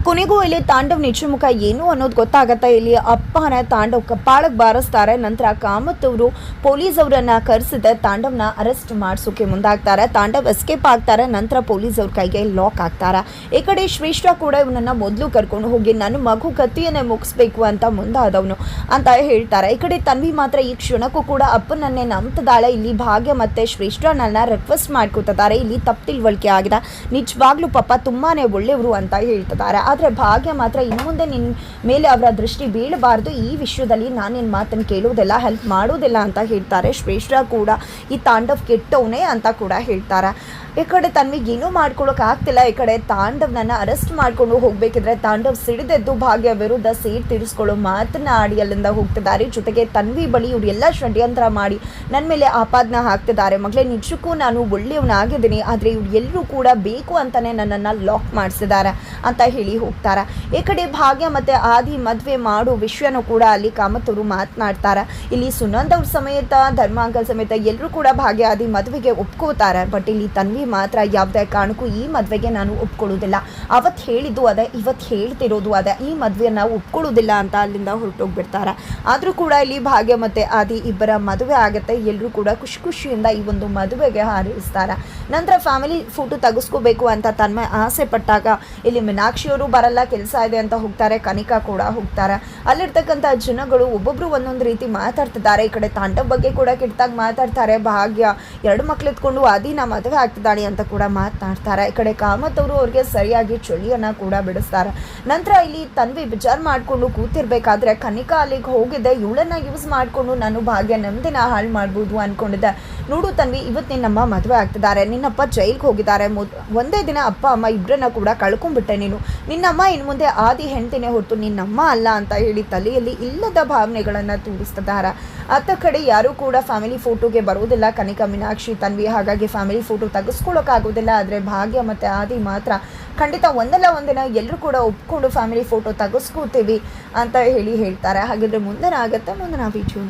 ಕೊನೆಗೂ ಇಲ್ಲಿ ತಾಂಡವ್ ನಿಜಮುಖ ಏನು ಅನ್ನೋದು ಗೊತ್ತಾಗತ್ತೆ. ಇಲ್ಲಿ ಅಪ್ಪನ ತಾಂಡವ್ ಕಪಾಳಕ್ಕೆ ಬಾರಿಸ್ತಾರೆ. ನಂತರ ಕಾಮತ್ ಅವರು ಪೊಲೀಸ್ ಅವರನ್ನ ಕರೆಸಿದೆ ತಾಂಡವ್ನ ಅರೆಸ್ಟ್ ಮಾಡಿಸೋಕೆ ಮುಂದಾಗ್ತಾರೆ. ತಾಂಡವ್ ಎಸ್ಕೇಪ್ ಆಗ್ತಾರೆ. ನಂತರ ಪೊಲೀಸ್ ಅವ್ರ ಕೈಗೆ ಲಾಕ್ ಆಗ್ತಾರೆ. ಈ ಕಡೆ ಶ್ರೇಷ್ಠ ಕೂಡ ಇವನನ್ನ ಮೊದಲು ಕರ್ಕೊಂಡು ಹೋಗಿ ನನ್ನ ಮಗು ಕತ್ತಿಯನ್ನೇ ಮುಗಿಸ್ಬೇಕು ಅಂತ ಮುಂದಾದವನು ಅಂತ ಹೇಳ್ತಾರೆ. ಈ ಕಡೆ ತನ್ವಿ ಮಾತ್ರ ಈ ಕ್ಷಣಕ್ಕೂ ಕೂಡ ಅಪ್ಪನನ್ನೇ ನಂಬ್ತಿದ್ದಾಳೆ. ಇಲ್ಲಿ ಭಾಗ್ಯ ಮತ್ತೆ ಶ್ರೇಷ್ಠ ನನ್ನ ರಿಕ್ವೆಸ್ಟ್ ಮಾಡ್ಕೊತಿದ್ದಾರೆ. ಇಲ್ಲಿ ತಪ್ಪು ತಿಳುವಳಿಕೆ ಆಗಿದೆ, ನಿಜವಾಗ್ಲೂ ಪಾಪ ತುಂಬಾನೇ ಒಳ್ಳೆಯವರು ಅಂತ ಹೇಳ್ತಿದ್ದಾರೆ. ಆದರೆ ಭಾಗ್ಯ ಮಾತ್ರ ಇನ್ನು ಮುಂದೆ ನಿನ್ನ ಮೇಲೆ ಅವರ ದೃಷ್ಟಿ ಬೀಳಬಾರ್ದು, ಈ ವಿಷಯದಲ್ಲಿ ನಾನು ನಿನ್ನ ಮಾತನ್ನು ಕೇಳೋದಿಲ್ಲ, ಹೆಲ್ಪ್ ಮಾಡೋದಿಲ್ಲ ಅಂತ ಹೇಳ್ತಾರೆ. ಶ್ರೇಷ್ಠ ಕೂಡ ಈ ತಾಂಡವ್ ಕೆಟ್ಟವನೇ ಅಂತ ಕೂಡ ಹೇಳ್ತಾರೆ. ಈ ಕಡೆ ತನ್ವಿಗೆ ಏನೂ ಮಾಡ್ಕೊಳ್ಳೋಕೆ ಆಗ್ತಿಲ್ಲ. ಈ ಕಡೆ ತಾಂಡವ್ನನ್ನ ಅರೆಸ್ಟ್ ಮಾಡ್ಕೊಂಡು ಹೋಗ್ಬೇಕಿದ್ರೆ ತಾಂಡವ್ ಸಿಡಿದೆದ್ದು ಭಾಗ್ಯ ವಿರುದ್ಧ ಸೇಡ್ ತೀರಿಸ್ಕೊಳ್ಳೋ ಮಾತನಾಡಿ ಅಲ್ಲಿಂದ ಹೋಗ್ತಿದ್ದಾರೆ. ಜೊತೆಗೆ ತನ್ವಿ ಬಳಿ ಇವ್ರು ಎಲ್ಲ ಷಡ್ಯಂತ್ರ ಮಾಡಿ ನನ್ನ ಮೇಲೆ ಆಪಾದನೆ ಹಾಕ್ತಿದ್ದಾರೆ. ಮಗಳೇ ನಿಜಕ್ಕೂ ನಾನು ಒಳ್ಳೆಯವನಾಗಿದ್ದೀನಿ, ಆದರೆ ಇವ್ರು ಎಲ್ಲರೂ ಕೂಡ ಬೇಕು ಅಂತಾನೆ ನನ್ನನ್ನು ಲಾಕ್ ಮಾಡಿಸಿದ್ದಾರೆ ಅಂತ ಹೇಳಿ ಹೋಗ್ತಾರೆ. ಈ ಕಡೆ ಭಾಗ್ಯ ಮತ್ತು ಆದಿ ಮದುವೆ ಮಾಡೋ ವಿಷಯನೂ ಕೂಡ ಅಲ್ಲಿ ಕಾಮತ್ ಅವರು ಮಾತನಾಡ್ತಾರೆ. ಇಲ್ಲಿ ಸುನಂದ್ ಅವ್ರ ಸಮೇತ ಧರ್ಮಾಂಕಲ್ ಸಮೇತ ಎಲ್ಲರೂ ಕೂಡ ಭಾಗ್ಯ ಆದಿ ಮದುವೆಗೆ ಒಪ್ಕೋತಾರೆ. ಬಟ್ ಇಲ್ಲಿ ತನ್ವಿ ಮಾತ್ರ ಯಾವುದೇ ಕಾರಣಕ್ಕೂ ಈ ಮದುವೆಗೆ ನಾನು ಒಪ್ಕೊಳ್ಳೋದಿಲ್ಲ, ಅವತ್ತು ಹೇಳಿದ್ದು ಅದೇ ಇವತ್ತು ಹೇಳ್ತಿರೋದು ಅದೇ, ಈ ಮದುವೆಯನ್ನು ಒಪ್ಕೊಳ್ಳೋದಿಲ್ಲ ಅಂತ ಅಲ್ಲಿಂದ ಹೊರಟೋಗ್ಬಿಡ್ತಾರೆ. ಆದರೂ ಕೂಡ ಇಲ್ಲಿ ಭಾಗ್ಯ ಮತ್ತು ಆದಿ ಇಬ್ಬರ ಮದುವೆ ಆಗುತ್ತೆ. ಎಲ್ಲರೂ ಕೂಡ ಖುಷಿಯಿಂದ ಈ ಒಂದು ಮದುವೆಗೆ ಹಾರೈಸ್ತಾರೆ. ನಂತರ ಫ್ಯಾಮಿಲಿ ಫೋಟೋ ತೆಗೆಸ್ಕೋಬೇಕು ಅಂತ ತನ್ಮಯ ಆಸೆ ಪಟ್ಟಾಗ ಇಲ್ಲಿ ಮೀನಾಕ್ಷಿಯವರು ಬರಲ್ಲ, ಕೆಲಸ ಇದೆ ಅಂತ ಹೋಗ್ತಾರೆ. ಕನಿಕಾ ಕೂಡ ಹೋಗ್ತಾರೆ. ಅಲ್ಲಿರ್ತಕ್ಕಂಥ ಜನಗಳು ಒಬ್ಬೊಬ್ರು ಒಂದೊಂದು ರೀತಿ ಮಾತಾಡ್ತಿದ್ದಾರೆ. ಈ ಕಡೆ ತಾಂಡವ್ ಬಗ್ಗೆ ಕೂಡ ಕೆಟ್ಟದಾಗಿ ಮಾತಾಡ್ತಾರೆ. ಭಾಗ್ಯ 2 ಮಕ್ಳು ಎತ್ಕೊಂಡು ಆದಿನ ಮದುವೆ ಆಗ್ತಿದ್ದಾಳೆ ಅಂತ ಕೂಡ ಮಾತನಾಡ್ತಾರೆ. ಈ ಕಡೆ ಕಾಮತ್ ಅವರು ಅವ್ರಿಗೆ ಸರಿಯಾಗಿ ಚಳಿಯನ್ನ ಕೂಡ ಬಿಡಿಸ್ತಾರೆ. ನಂತರ ಇಲ್ಲಿ ತನ್ವಿ ವಿಚಾರ ಮಾಡ್ಕೊಂಡು ಕೂತಿರ್ಬೇಕಾದ್ರೆ ಕನಿಕಾ ಅಲ್ಲಿಗೆ ಹೋಗಿದ್ದೆ, ಇವಳನ್ನ ಯೂಸ್ ಮಾಡ್ಕೊಂಡು ನಾನು ಭಾಗ್ಯ ನೆಮ್ಮದಿನ ಹಾಳು ಮಾಡ್ಬೋದು ಅನ್ಕೊಂಡಿದ್ದೆ. ನೋಡು ತನ್ವಿ, ಇವತ್ತು ನಿನ್ನಮ್ಮ ಮದುವೆ ಆಗ್ತಿದ್ದಾರೆ, ನಿನ್ನಪ್ಪ ಜೈಲ್ಗೆ ಹೋಗಿದ್ದಾರೆ, ಒಂದೇ ದಿನ ಅಪ್ಪ ಅಮ್ಮ ಇಬ್ಬರನ್ನ ಕೂಡ ಕಳ್ಕೊಂಡ್ಬಿಟ್ಟೆ ನೀನು, ನಿನ್ನಮ್ಮ ಇನ್ನು ಮುಂದೆ ಆದಿ ಹೆಂಡ್ತಿನೇ ಹೊರತು ನಿನ್ನಮ್ಮ ಅಲ್ಲ ಅಂತ ಹೇಳಿ ತಲೆಯಲ್ಲಿ ಇಲ್ಲದ ಭಾವನೆಗಳನ್ನು ತೋರಿಸ್ತಿದ್ದಾರೆ. ಅತ್ತ ಕಡೆ ಯಾರೂ ಕೂಡ ಫ್ಯಾಮಿಲಿ ಫೋಟೋಗೆ ಬರೋದಿಲ್ಲ, ಕನಿಕಾ ಮೀನಾಕ್ಷಿ ತನ್ವಿ, ಹಾಗಾಗಿ ಫ್ಯಾಮಿಲಿ ಫೋಟೋ ತೆಗೆಸ್ಕೊಳ್ಳೋಕ್ಕಾಗೋದಿಲ್ಲ. ಆದರೆ ಭಾಗ್ಯ ಮತ್ತು ಆದಿ ಮಾತ್ರ ಖಂಡಿತ ಒಂದಲ್ಲ ಒಂದಿನ ಎಲ್ಲರೂ ಕೂಡ ಒಪ್ಕೊಂಡು ಫ್ಯಾಮಿಲಿ ಫೋಟೋ ತೆಗೆಸ್ಕೋತೀವಿ ಅಂತ ಹೇಳ್ತಾರೆ. ಹಾಗಾದರೆ ಮುಂದೆ ಆಗುತ್ತೆ ಮುಂದಿನ ವಿಡಿಯೋ.